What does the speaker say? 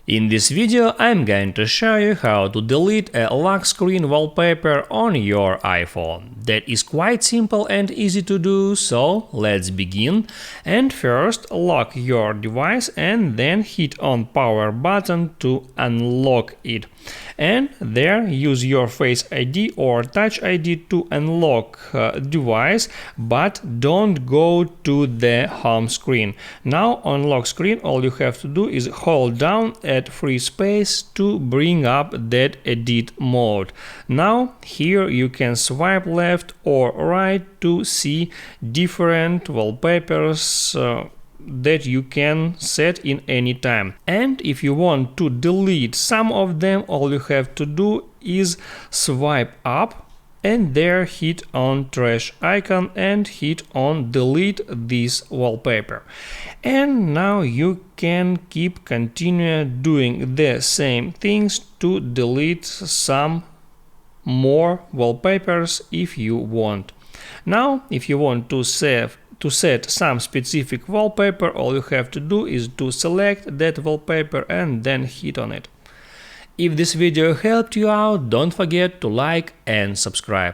In this video, I'm going to show you how to delete a lock screen wallpaper on your iPhone. That is quite simple and easy to do, so let's begin. And first, lock your device and then hit on power button to unlock it. And there, use your Face ID or Touch ID to unlock device, but don't go to the home screen. Now on lock screen, all you have to do is hold down at free space to bring up that edit mode. Now here you can swipe left or right to see different wallpapers that you can set in any time. And if you want to delete some of them, all you have to do is swipe up and there hit on trash icon and hit on delete this wallpaper. And now you can continue doing the same things to delete some more wallpapers if you want. Now if you want to set some specific wallpaper, all you have to do is to select that wallpaper and then hit on it. If this video helped you out, don't forget to like and subscribe.